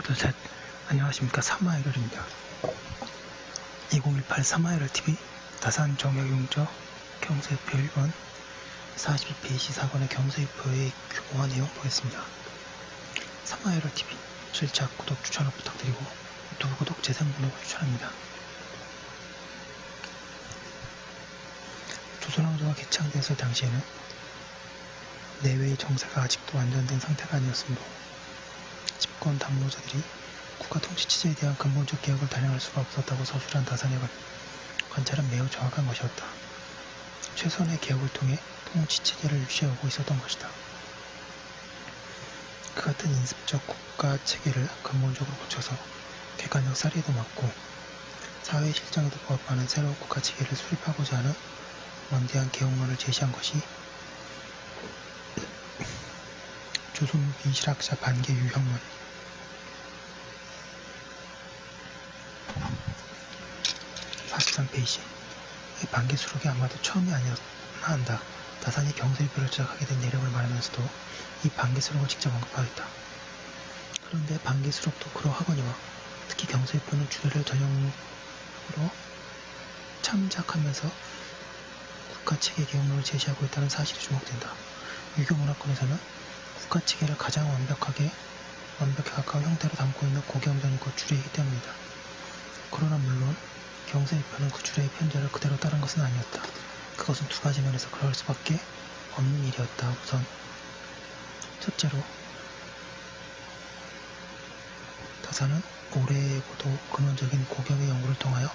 둘, 셋. 안녕하십니까. 사마이럴입니다. 2018 사마이럴 TV 다산 정약용저 경세표 1번 42페이지 4번의 경세표의 규모와 내용 보겠습니다. 사마이럴 TV 실착, 구독, 추천을 부탁드리고 유튜브 구독, 재생 번호를 추천합니다. 조선왕조가 개창되었을 당시에는 내외의 정세가 아직도 완전된 상태가 아니었으므로 집권 당로자들이 국가 통치 체제에 대한 근본적 개혁을 단행할 수가 없었다고 서술한 다산의 관찰은 매우 정확한 것이었다. 최선의 개혁을 통해 통치 체제를 유지하고 있었던 것이다. 그 같은 인습적 국가 체계를 근본적으로 고쳐서 객관적 사례도 막고 사회 실정에도 부합하는 새로운 국가 체계를 수립하고자 하는 원대한 개혁론을 제시한 것이 조선 민실학자 반개 유형론 43페이지. 이 반개 수록이 아마도 처음이 아니었나 한다. 다산이 경세표를 제작하게 된 내력을 말하면서도 이 반개 수록을 직접 언급하였다. 그런데 반개 수록도 그러하거니와 특히 경세표는 주례를 전형으로 참작하면서 국가체계 개혁론을 제시하고 있다는 사실이 주목된다. 유교 문화권에서는 국가체계를 가장 완벽에 가까운 형태로 담고 있는 고경전이 곧 주례이기 때문이다. 그러나 물론 경세일표는 그 주례의 편제를 그대로 따른 것은 아니었다. 그것은 두 가지 면에서 그럴 수밖에 없는 일이었다. 우선 첫째로 다산은 오래고도 근원적인 고경의 연구를 통하여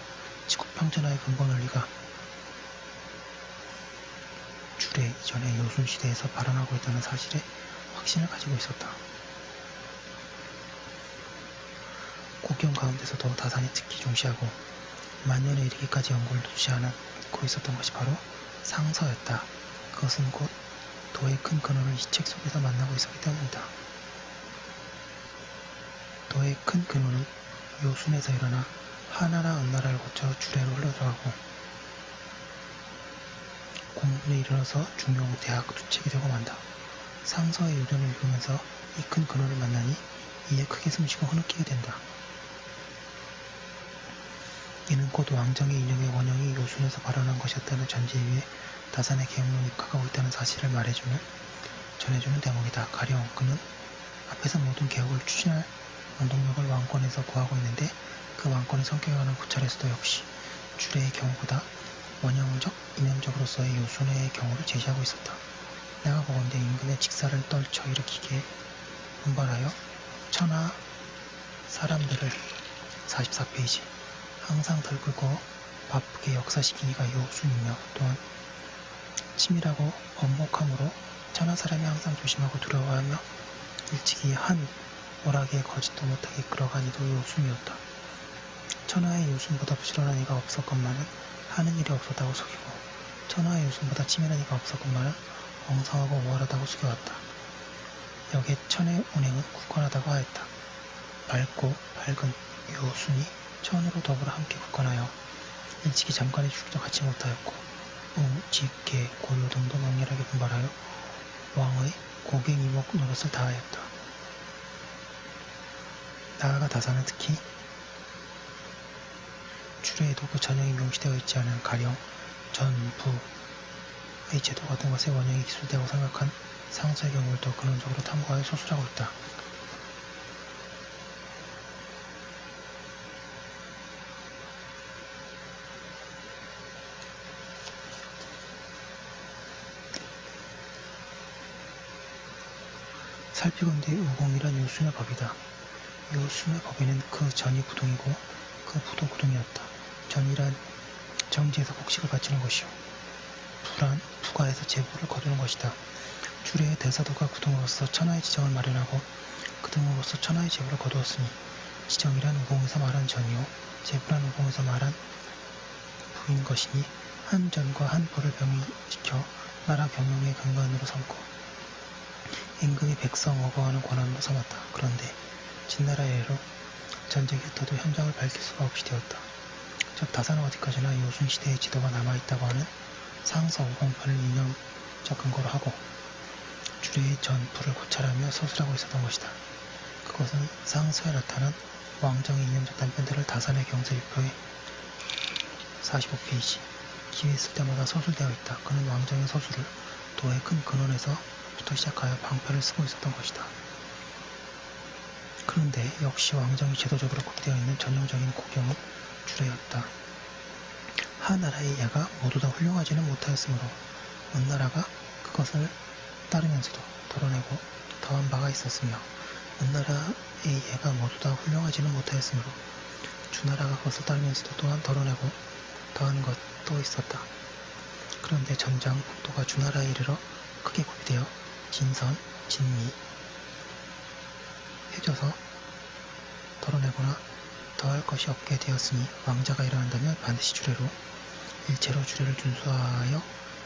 지구평전화의 근본 원리가 주례 이전의 요순시대에서 발현하고 있다는 사실에 확신을 가지고 있었다. 고경 가운데서도 다산이 특히 중시하고 만년에 이르기까지 연구를 두시하고 있었던 것이 바로 상서였다. 그것은 곧 도의 큰 근원을 이 책 속에서 만나고 있었기 때문이다. 도의 큰 근원은 요순에서 일어나 하나라 은나라를 거쳐 주례로 흘러들어가고 공분에 이르러서 중용, 대학, 두책이 되고 만다. 상서의 유전을 읽으면서 이 큰 근원을 만나니 이에 크게 숨쉬고 흐느끼게 된다. 이는 곧 왕정의 인형의 원형이 요순에서 발현한 것이었다는 전제 위에 다산의 개혁론이 입각하고 있다는 사실을 전해주는 대목이다. 가령 그는 앞에서 모든 개혁을 추진할 원동력을 왕권에서 구하고 있는데 그 왕권의 성격에 관한 고찰에서도 역시 주례의 경우보다 원형적, 이면적으로서의 요순의 경우를 제시하고 있었다. 내가 보건대 임금의 직사를 떨쳐 일으키기에 분발하여 천하 사람들을 44페이지 항상 덜글고 바쁘게 역사시키기가 요순이며 또한 치밀하고 엄목함으로 천하 사람이 항상 조심하고 두려워하며 일찍이 한 오락에 거짓도 못하게 이끌어간 이도 요순이었다. 천하의 요순보다 부지런한 이가 없었건만은 하는 일이 없었다고 속이고 천하의 요순보다 치밀한 이가 없었건만은 엉성하고 우월하다고 속여왔다. 여기에 천의 운행은 굳건하다고 하였다. 밝고 밝은 요순이 천으로 더불어 함께 굳건하여 일찍이 잠깐의 죽기도 갖지 못하였고 직, 개, 고려 등도 맹렬하게 분발하여 왕의 고갱이목 노릇을 다하였다. 나아가 다산은 특히 주례에도 그 전형이 명시되어 있지 않은 가령 전, 부의 제도 같은 것의 원형이 기술되고 생각한 상서의 경우를 더 근원적으로 탐구하여 소술하고 있다. 살피건대 우공이란 요순의 법이다. 요순의 법에는 그 전이 부동이고 그 부도 구동이었다. 전이란 정지에서 곡식을 바치는 것이요. 부란 부가에서 제부를 거두는 것이다. 주례의 대사도가 구동으로서 천하의 지정을 마련하고 그 등으로서 천하의 제부를 거두었으니 지정이란 우공에서 말한 전이요 제부란 우공에서 말한 부인 것이니 한 전과 한 부를 병의시켜 나라 경영의 근간으로 삼고 임금이 백성 어거하는 권한으로 삼았다. 그런데 진나라의 예로 전쟁이 흩어도 현장을 밝힐 수가 없이 되었다. 즉 다산은 어디까지나 요순시대의 지도가 남아있다고 하는 상서 우공편을 이념적 근거로 하고 주례의 전, 부를 고찰하며 서술하고 있었던 것이다. 그것은 상서에 나타난 왕정의 이념적 단편들을 다산의 경세유표에 45페이지 기회 있을 때마다 서술되어 있다. 그는 왕정의 서술을 도의 큰 근원에서부터 시작하여 방편을 쓰고 있었던 것이다. 그런데 역시 왕정이 제도적으로 국되어 있는 전형적인 고경은 주례였다. 하나라의 예가 모두 다 훌륭하지는 못하였으므로 온 나라가 그것을 따르면서도 덜어내고 더한 바가 있었으며 온 나라의 예가 모두 다 훌륭하지는 못하였으므로 주나라가 그것을 따르면서도 또한 덜어내고 더한 것도 있었다. 그런데 전장 국토가 주나라에 이르러 크게 고비되어 진선, 진미, 해져서 덜어내거나 더할 것이 없게 되었으니 왕자가 일어난다면 반드시 주례로 일체로 주례를 준수하여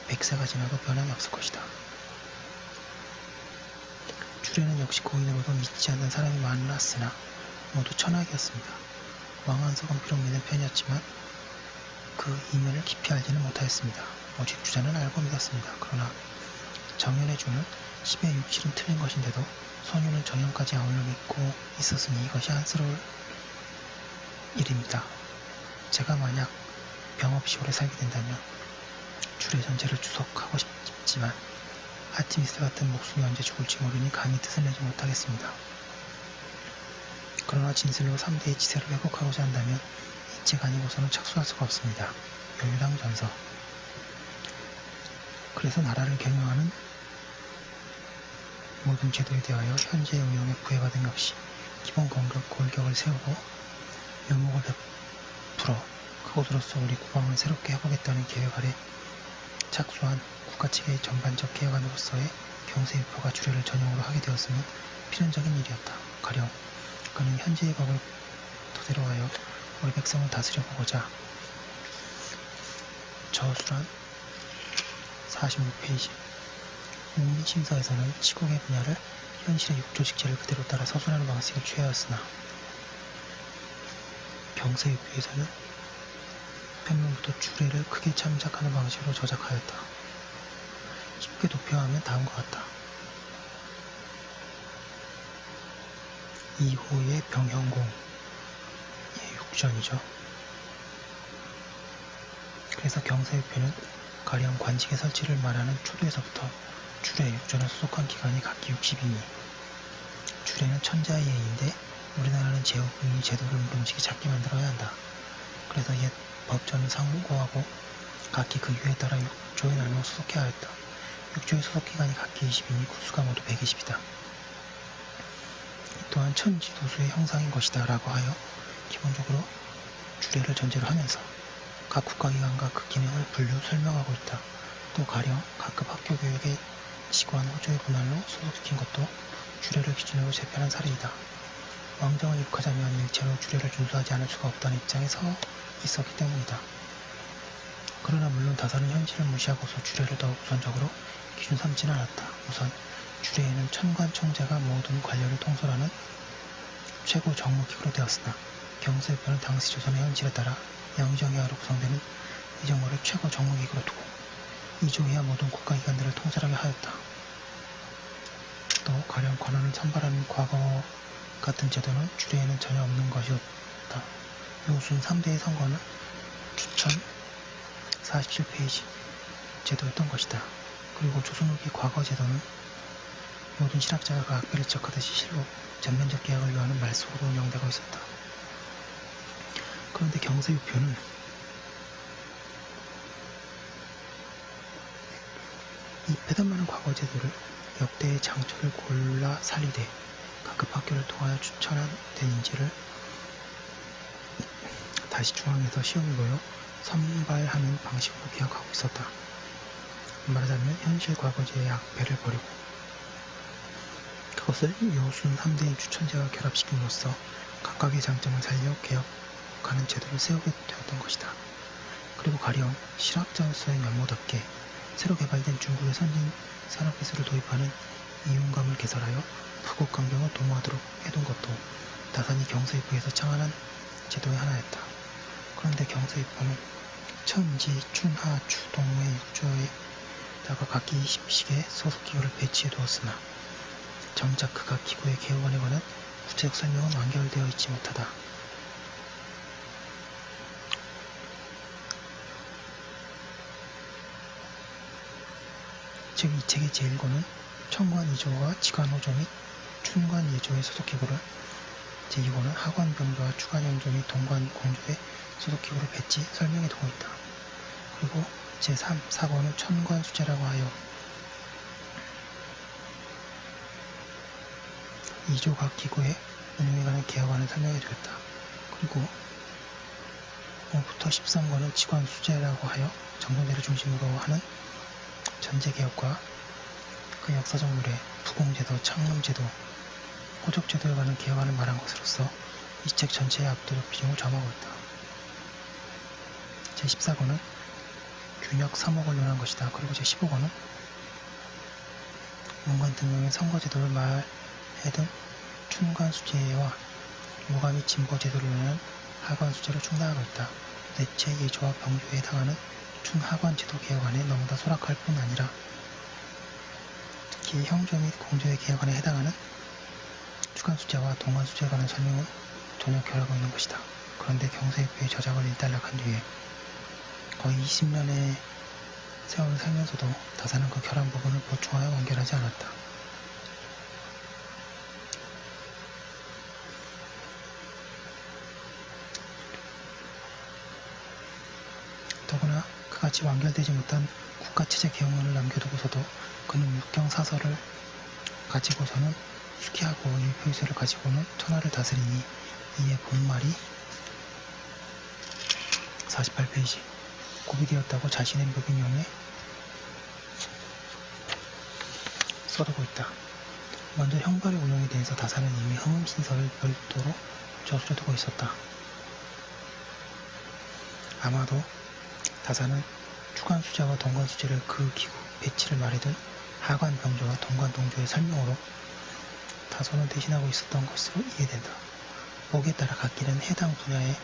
100세가 지나도 변함이 없을 것이다. 주례는 역시 고인으로도 믿지 않는 사람이 많았으나 모두 천학이었습니다. 왕한석은 비록 믿는 편이었지만 그 이면을 깊이 알지는 못하였습니다. 오직 주자는 알고 믿었습니다. 그러나 정연의 주는 10의 6실은 틀린 것인데도 선유는 정연까지 아울러 믿고 있었으니 이것이 안쓰러울 일입니다. 제가 만약 병 없이 오래 살게 된다면 주례 전체를 주석하고 싶지만 아티미스 같은 목숨이 언제 죽을지 모르니 감히 뜻을 내지 못하겠습니다. 그러나 진실로 3대의 지세를 회복하고자 한다면 이 책 아니고서는 착수할 수가 없습니다. 요유당 전서. 그래서 나라를 경영하는 모든 제도에 대하여 현재의 의용에 부여받은 역시 기본 골격을 세우고 묘목을 베풀어 그것으로서 우리 국왕을 새롭게 해보겠다는 계획 아래 착수한 국가 측의 전반적 계획안으로서의 경세유표가 주례를 전용으로 하게 되었으면 필연적인 일이었다. 가령 그는 현재의 법을 토대로 하여 우리 백성을 다스려 보고자 저술한 46페이지 웅민심서에서는 치국의 분야를 현실의 육조직제를 그대로 따라 서술하는 방식을 취하였으나 경세유표에서는 편문부터 주례를 크게 참작하는 방식으로 저작하였다. 쉽게 도표하면 다음과 같다. 2호의 병형공의 육전이죠. 그래서 경세유표는 가령 관직의 설치를 말하는 초도에서부터 주례 육전을 소속한 기간이 각기 60이니 주례는 천자의 예인데 우리나라는 제후군이 제도를 음식이 작게 만들어야 한다. 그래서 옛 법전을 상고하고 각기 그 유에 따라 6조에 나누어 소속해야 하였다. 6조의 소속기간이 각기 20이니 구수가 모두 120이다. 또한 천지도수의 형상인 것이다 라고 하여 기본적으로 주례를 전제로 하면서 각 국가기관과 그 기능을 분류 설명하고 있다. 또 가령 각급 학교 교육의 시관 호조의 분할로 소속시킨 것도 주례를 기준으로 재편한 사례이다. 왕정을 욕하자면 일체로 주례를 준수하지 않을 수가 없다는 입장에 서 있었기 때문이다. 그러나 물론 다산은 현실을 무시하고서 주례를 더욱 우선적으로 기준 삼지는 않았다. 우선 주례에는 천관청제가 모든 관료를 통솔하는 최고 정무기구로 되었으나 경세유표는 당시 조선의 현실에 따라 양정이하로 구성되는 이 정무를 최고 정무기구로 두고 이조해야 모든 국가기관들을 통솔하게 하였다. 또 가령 권한을 선발하는 과거 같은 제도는 주례에는 전혀 없는 것이었다. 요순 3대의 선거는 추천 47페이지 제도였던 것이다. 그리고 조선 후기 과거 제도는 모든 실학자가 그 악배를 지적하듯이 실로 전면적 계약을 요하는 말속으로 운영되고 있었다. 그런데 경세유표는 이 패단많은 과거 제도를 역대의 장초를 골라 살리되 각급 학교를 통하여 추천된 인재를 다시 중앙에서 시험을 보여 선발하는 방식으로 계약하고 있었다. 말하자면 현실 과거제의 악배를 버리고 그것을 요순 3대의 추천제와 결합시킴으로써 각각의 장점을 살려 개혁하는 제도를 세우게 되었던 것이다. 그리고 가령 실학자로서의 면모답게 새로 개발된 중국의 선진 산업기술을 도입하는 이윤감을 개설하여 부국강경을 도모하도록 해둔 것도 다산이 경세유표에서 창안한 제도의 하나였다. 그런데 경세유표는 천지, 춘하, 주동의 육조에다가 각기 20씩의 소속기구를 배치해 두었으나 정작 그각 기구의 개혁안에 관한 구체적 설명은 완결되어 있지 못하다. 즉, 이 책의 제1권은 청관 2조와 지관 5조 및 춘관 예조의 소속기구를, 제2권은 하관 병조와 주관 영조 및 동관 공조의 소속기구를 배치, 설명해 두고 있다. 그리고 제3, 4권은 천관 수제라고 하여 2조 각 기구의 운영에 관한 개혁안을 설명해 두었다. 그리고 5부터 13권은 지관 수제라고 하여 정돈제를 중심으로 하는 전제개혁과 그 역사적 물에 부공제도, 창문제도, 호적제도에 관한 개혁안을 말한 것으로서 이 책 전체의 압도적 비중을 점하고 있다. 제14권은 균역 3억을 논한 것이다. 그리고 제15권은 문관 등용의 선거제도를 말해둔 춘관수제와 무관 및 진보제도를 논하는 하관수제로 충당하고 있다. 내체 예조와 병조에 해당하는 춘하관제도 개혁안에 너무나 소락할 뿐 아니라 특히 형조 및 공조의 개혁안에 해당하는 주관수제와 동관수제에 관한 설명은 전혀 결하고 있는 것이다. 그런데 경세일보의 저작을 일단락한 뒤에 거의 20년의 세월을 살면서도 다사는 그 결한 부분을 보충하여 완결하지 않았다. 더구나 그같이 완결되지 못한 국가체제 개혁론을 남겨두고서도 그는 육경사설을 가지고서는 수기하고 일표이설을 가지고는 천하를 다스리니 이에 본말이 48페이지 고비되었다고 자신의 묘비명에 써두고 있다. 먼저 형벌의 운용에 대해서 다사는 이미 흥음신설을 별도로 저술해두고 있었다. 아마도 다사는 주관수제와 동관수제를 그 기구 배치를 말해둔 하관병조와 동관동조의 설명으로 다소는 대신하고 있었던 것으로 이해된다. 보기에 따라 각기는 해당 분야의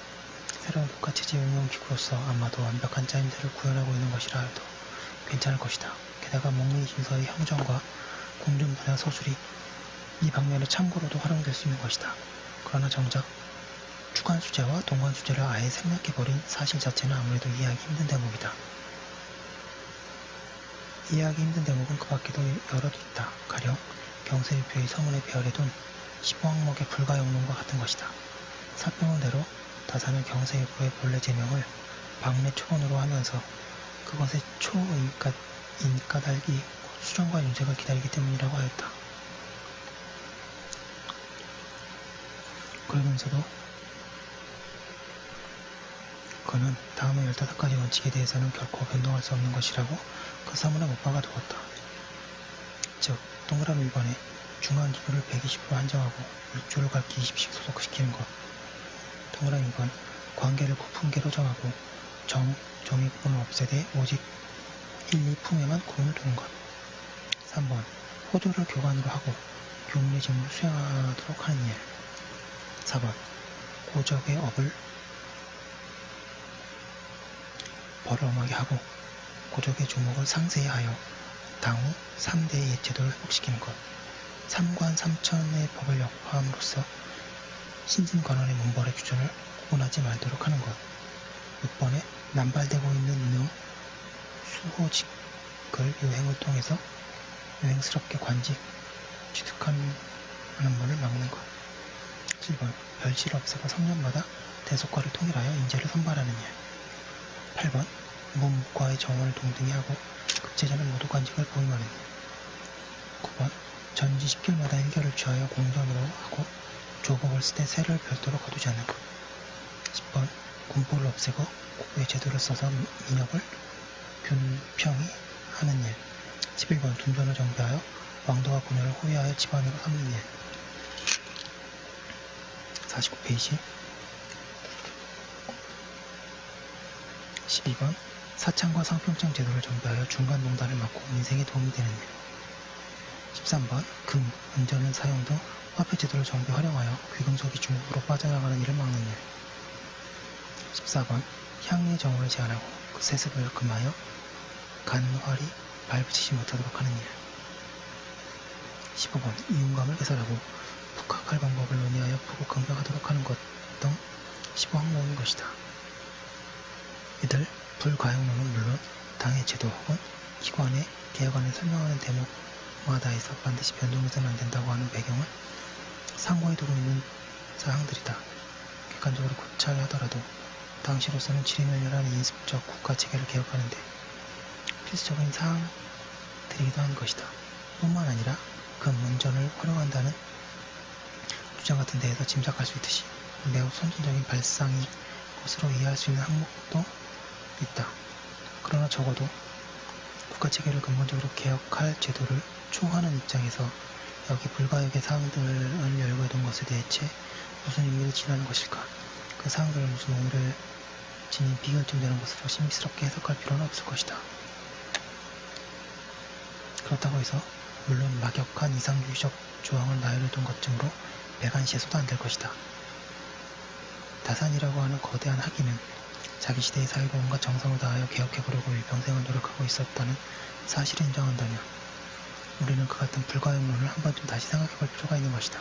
새로운 국가체제 운영기구로서 아마도 완벽한 짜임새를 구현하고 있는 것이라 해도 괜찮을 것이다. 게다가 목리신서의 형정과 공전 분야 서술이 이 방면의 참고로도 활용될 수 있는 것이다. 그러나 정작 주관수제와 동관수제를 아예 생략해버린 사실 자체는 아무래도 이해하기 힘든 대목이다. 이해하기 힘든 대목은 그 밖에도 여럿 있다. 가령 경세일표의 서문에 배열해둔 15항목의 불가영론과 같은 것이다. 살펴본 대로 다사는 경세일보의 본래 제명을 박내 초본으로 하면서 그것의 초인가달기 수정과 윤색을 기다리기 때문이라고 하였다. 그러면서도 그는 다음의 15가지 원칙에 대해서는 결코 변동할 수 없는 것이라고 그 서문에 못 박아 두었다. 즉, 동그라미 1번에 중앙기구를 120으로 한정하고 6조를 각기 20씩 소속시키는 것. 동그라미 2번, 관계를 구품계로 정하고 정의 구분을 없애되 오직 1, 2품에만 구분을 두는 것. 3번, 호조를 교관으로 하고 교문의 직무를 수행하도록 하는 일. 4번, 고적의 업을 벌을 엄하게 하고 고적의 조목을 상세히 하여 당후 3대의 예체도를 회복시키는 것. 3관 3천의 법을 역화함으로써 신진관원의 문벌의 규준을 구분하지 말도록 하는 것. 6번에 남발되고 있는 이놈 수호직을 요행을 통해서 요행스럽게 관직, 취득하는 분을 막는 것. 7번, 별실을 없애고 3년마다 대속과를 통일하여 인재를 선발하는 일. 8번, 문과의 정원을 동등히 하고 급제자는 모두 관직을 보임하는 일. 9번, 전지 10길마다 일결을 취하여 공전으로 하고 조복을 쓰되 세를 별도로 거두지 않는 것. 10번, 군포를 없애고 국부의 제도를 써서 민협을 균평히 하는 일. 11번, 둔전을 정비하여 왕도와 군여를 호위하여 집안으로 삼는 일. 49페이지 12번, 사창과 상평장 제도를 정비하여 중간농단을 막고 민생에 도움이 되는 일. 13번, 금, 은전은 사용 등 화폐 제도를 정비 활용하여 귀금속이 중국으로 빠져나가는 일을 막는 일. 14번, 향리의 정오를 제한하고 그 세습을 금하여 간활이 발붙이지 못하도록 하는 일. 15번, 이윤감을 개설하고 북학할 방법을 논의하여 15항목인 것이다. 이들 불가용론은 물론 당의 제도 혹은 기관의 개혁안을 설명하는 대목마다에서 반드시 변동해서는 안 된다고 하는 배경을 상고에 두고 있는 사항들이다. 객관적으로 고찰하더라도 당시로서는 지리멸렬한 인습적 국가체계를 개혁하는데 필수적인 사항들이기도 한 것이다. 뿐만 아니라 그 문전을 활용한다는 주장 같은 데에서 짐작할 수 있듯이 매우 선진적인 발상이 것으로 이해할 수 있는 항목도 있다. 그러나 적어도 국가체계를 근본적으로 개혁할 제도를 추구하는 입장에서 여기 불가역의 사항들을 열거해둔 것에 대체 무슨 의미를 지나는 것일까? 그 사항들을 무슨 의미를 지닌 비결점되는 것으로 신비스럽게 해석할 필요는 없을 것이다. 그렇다고 해서 물론 막역한 이상주의적 조항을 나열해둔 것쯤으로 배관시해서도 안 될 것이다. 다산이라고 하는 거대한 학인은 자기 시대의 사회를 온갖 정성을 다하여 개혁해보려고 일평생을 노력하고 있었다는 사실을 인정한다면 우리는 그 같은 불가용론을 한 번쯤 다시 생각해볼 필요가 있는 것이다.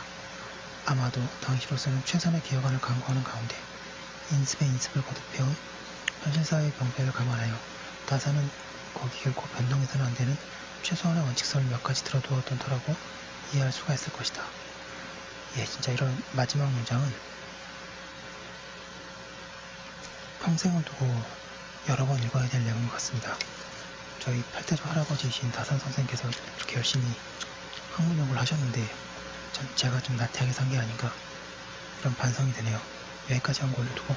아마도 당시로서는 최선의 개혁안을 강구하는 가운데 인습의 인습을 거듭해온 현실사회의 병폐를 감안하여 다산은 거기 결코 변동해서는 안 되는 최소한의 원칙선을 몇 가지 들어두었던 터라고 이해할 수가 있을 것이다. 예, 진짜 이런 마지막 문장은 평생을 두고 여러 번 읽어야 될 내용 같습니다. 저희 팔대조 할아버지이신 다산 선생께서 이렇게 열심히 학문 연구를 하셨는데 제가 좀 나태하게 산 게 아닌가 이런 반성이 드네요. 여기까지 한 걸로 두고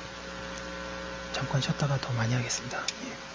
잠깐 쉬었다가 더 많이 하겠습니다. 예.